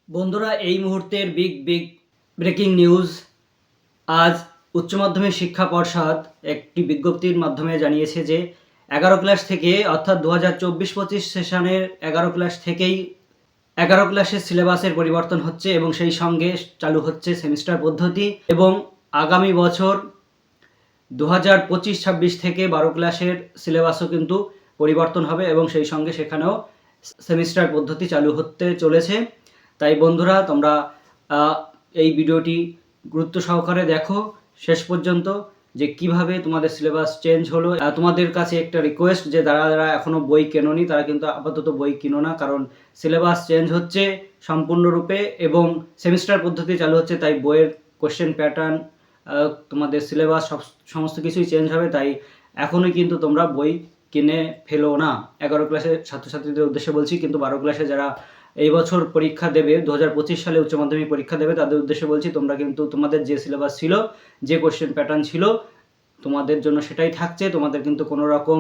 বন্ধুরা, এই মুহূর্তের বিগ ব্রেকিং নিউজ। আজ উচ্চ মাধ্যমিক শিক্ষা পর্ষদ একটি বিজ্ঞপ্তির মাধ্যমে জানিয়েছে যে 11 ক্লাস থেকে অর্থাৎ 2024-25 সেশনের 11 ক্লাস থেকেই 11 ক্লাসের সিলেবাসের পরিবর্তন হচ্ছে এবং সেই সঙ্গে চালু হচ্ছে সেমিস্টার পদ্ধতি। এবং আগামী বছর 2025-26 থেকে 12 ক্লাসের সিলেবাসও কিন্তু পরিবর্তন হবে এবং সেই সঙ্গে সেখানেও সেমিস্টার পদ্ধতি চালু হতে চলেছে। তাই বন্ধুরা, তোমরা এই ভিডিওটি গুরুত্ব সহকারে দেখো শেষ পর্যন্ত, যে কিভাবে তোমাদের সিলেবাস চেঞ্জ হলো। তোমাদের কাছে একটা রিকোয়েস্ট যে যারা এখনও বই কেনোনি তারা কিন্তু আপাতত বই কিনো না, কারণ সিলেবাস চেঞ্জ হচ্ছে সম্পূর্ণরূপে এবং সেমিস্টার পদ্ধতি চালু হচ্ছে। তাই বইয়ের কোশ্চেন প্যাটার্ন, তোমাদের সিলেবাস সমস্ত কিছুই চেঞ্জ হবে। তাই এখনই কিন্তু তোমরা বই কিনে ফেলো না। 11 ক্লাসের ছাত্রছাত্রীদের উদ্দেশ্যে বলছি, কিন্তু 12 ক্লাসে যারা এই বছর পরীক্ষা দেবে, 2025 সালে উচ্চ মাধ্যমিক পরীক্ষা দেবে, তাদের উদ্দেশ্যে বলছি তোমরা কিন্তু তোমাদের যে সিলেবাস ছিল, যে কোশ্চেন প্যাটার্ন ছিল, তোমাদের জন্য সেটাই থাকছে। তোমাদের কিন্তু কোনো রকম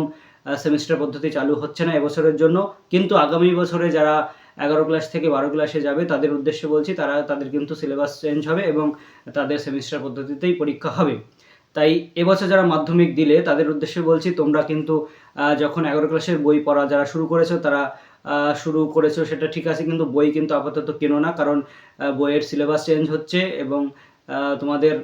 সেমিস্টার পদ্ধতি চালু হচ্ছে না এবছরের জন্য। কিন্তু আগামী বছরে যারা 11 ক্লাস থেকে 12 ক্লাসে যাবে তাদের উদ্দেশ্যে বলছি, তাদের কিন্তু সিলেবাস চেঞ্জ হবে এবং তাদের সেমিস্টার পদ্ধতিতেই পরীক্ষা হবে। তাই এবছর যারা মাধ্যমিক দিলে তাদের উদ্দেশ্যে বলছি, তোমরা কিন্তু যখন 11 ক্লাসের বই পড়া যারা শুরু করেছো তারা শুরু করেছো সেটা ঠিক আছে, কিন্তু বই কিন্তু আপাতত কেনো না, কারণ বইয়ের সিলেবাস চেঞ্জ হচ্ছে এবং তোমাদের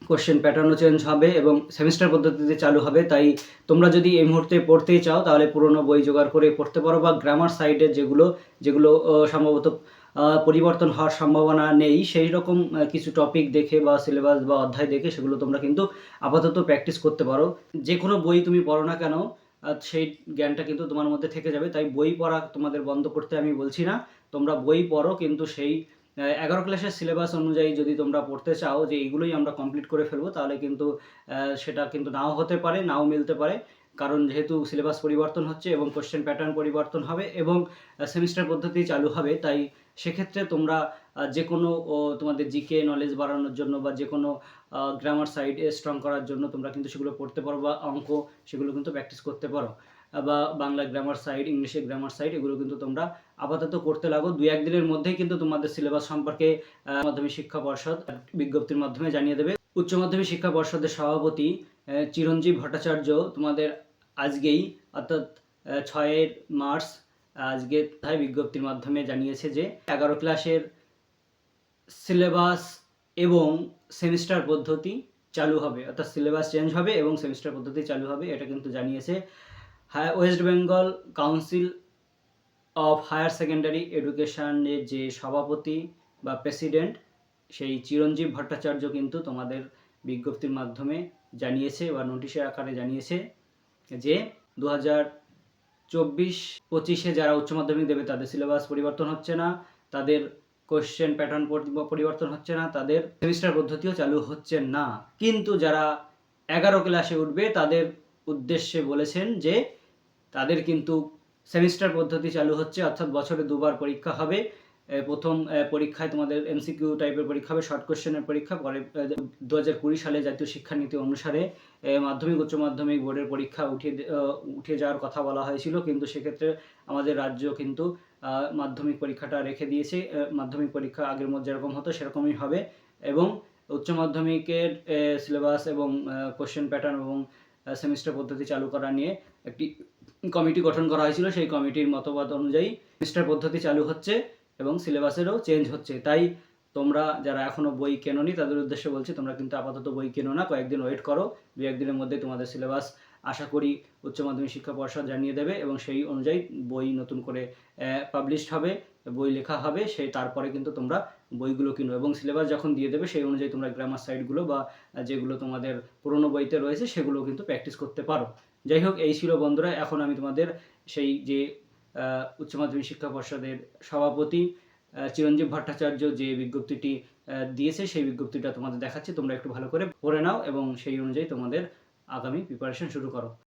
কোশ্চেন প্যাটার্নও চেঞ্জ হবে এবং সেমিস্টার পদ্ধতিতে চালু হবে। তাই তোমরা যদি এই মুহূর্তে পড়তেই চাও তাহলে পুরনো বই জোগাড় করে পড়তে পারো, বা গ্রামার সাইডের যেগুলো সম্ভবত পরিবর্তন হওয়ার সম্ভাবনা নেই সেই রকম কিছু টপিক দেখে বা সিলেবাস বা অধ্যায় দেখে সেগুলো তোমরা কিন্তু আপাতত প্র্যাকটিস করতে পারো। যে কোনো বই তুমি পড়ো না কেন, সেই জ্ঞানটা কিন্তু তোমার মধ্যে থেকে যাবে। তাই বই পড়া তোমাদের বন্ধ করতে আমি বলছি না, তোমরা বই পড়ো, কিন্তু সেই 11 ক্লাসের সিলেবাস অনুযায়ী যদি তোমরা পড়তে চাও যে এইগুলোই আমরা কমপ্লিট করে ফেলবো, তাহলে কিন্তু সেটা কিন্তু নাও হতে পারে, নাও মিলতে পারে। কারণ যেহেতু সিলেবাস পরিবর্তন হচ্ছে এবং কোশ্চেন প্যাটার্ন পরিবর্তন হবে এবং সেমিস্টার পদ্ধতি চালু হবে, তাই সেক্ষেত্রে তোমরা যে কোনো তোমাদের জিকে নলেজ বাড়ানোর জন্য বা যে কোনো গ্রামার সাইড স্ট্রং করার জন্য তোমরা কিন্তু সেগুলো পড়তে পারো, বা অঙ্ক সেগুলো কিন্তু প্র্যাকটিস করতে পারো, বা বাংলা গ্রামার সাইড, ইংলিশের গ্রামার সাইড, এগুলো কিন্তু তোমরা আপাতত করতে লাগো। 2-1 দিনের মধ্যেই কিন্তু তোমাদের সিলেবাস সম্পর্কে মাধ্যমিক শিক্ষা পর্ষদ বিজ্ঞপ্তির মাধ্যমে জানিয়ে দেবে। উচ্চ মাধ্যমিক শিক্ষা পর্ষদের সভাপতি চিরঞ্জীব ভট্টাচার্য তোমাদের আজকেই অর্থাৎ 6 মার্চ আজকে তাই বিজ্ঞপ্তির মাধ্যমে জানিয়েছে যে 11 ক্লাসের সিলেবাস এবং সেমিস্টার পদ্ধতি চালু হবে, অর্থাৎ সিলেবাস চেঞ্জ হবে এবং সেমিস্টার পদ্ধতি চালু হবে। এটা কিন্তু জানিয়েছে West Bengal council of higher secondary এডুকেশনের যে সভাপতি বা প্রেসিডেন্ট, সেই চিরঞ্জীব ভট্টাচার্য কিন্তু তোমাদের বিজ্ঞপ্তির মাধ্যমে জানিয়েছে বা নোটিশের আকারে জানিয়েছে যে 2024-25 যারা উচ্চ মাধ্যমিক দেবে তাদের সিলেবাস পরিবর্তন হচ্ছে না, তাদের কোশ্চেন প্যাটার্ন পরিবর্তন হচ্ছে না, তাদের সেমিস্টার পদ্ধতিও চালু হচ্ছে না। কিন্তু যারা 11 ক্লাসে উঠবে তাদের উদ্দেশ্যে বলেছেন যে তাদের কিন্তু সেমিস্টার পদ্ধতি চালু হচ্ছে, অর্থাৎ বছরে 2বার পরীক্ষা হবে। প্রথম পরীক্ষায় তোমাদের এমসিকিউ টাইপের পরীক্ষা হবে, শর্ট কোশ্চেনের পরীক্ষা। পরে 2020 সালে জাতীয় শিক্ষানীতি অনুসারে মাধ্যমিক উচ্চ মাধ্যমিক বোর্ডের পরীক্ষা উঠে যাওয়ার কথা বলা হয়েছিল, কিন্তু সেক্ষেত্রে আমাদের রাজ্য কিন্তু মাধ্যমিক পরীক্ষাটা রেখে দিয়েছে। মাধ্যমিক পরীক্ষা আগের মধ্যে যেরকম হতো সেরকমই হবে এবং উচ্চ মাধ্যমিকের সিলেবাস এবং কোশ্চেন প্যাটার্ন এবং সেমিস্টার পদ্ধতি চালু করা নিয়ে একটি কমিটি গঠন করা হয়েছিল। সেই কমিটির মতবাদ অনুযায়ী সেমিস্টার পদ্ধতি চালু হচ্ছে এবং সিলেবাসেরও চেঞ্জ হচ্ছে। তাই তোমরা যারা এখনও বই কেনোনি তাদের উদ্দেশ্যে বলছি, তোমরা কিন্তু আপাতত বই কেনো না, কয়েকদিন ওয়েট করো। 2-1 দিনের মধ্যে তোমাদের সিলেবাস আশা করি উচ্চ মাধ্যমিক শিক্ষা পর্ষদ জানিয়ে দেবে এবং সেই অনুযায়ী বই নতুন করে পাবলিশড হবে, বই লেখা হবে। তারপরে কিন্তু তোমরা বইগুলো কিনো এবং সিলেবাস যখন দিয়ে দেবে সেই অনুযায়ী তোমরা গ্রামার সাইডগুলো বা যেগুলো তোমাদের পুরনো বইতে রয়েছে সেগুলো কিন্তু প্র্যাকটিস করতে পারো। যাই হোক, এই ছিল বন্ধুরা। এখন আমি তোমাদের সেই যে উচ্চ মাধ্যমিক শিক্ষা পর্ষদের সভাপতি চিরঞ্জীব ভট্টাচার্য যে বিজ্ঞপ্তিটি দিয়েছে সেই বিজ্ঞপ্তিটা তোমাদের দেখাচ্ছি। তোমরা একটু ভালো করে পড়ে নাও এবং সেই অনুযায়ী তোমাদের আগামী প্রিপারেশন শুরু করো।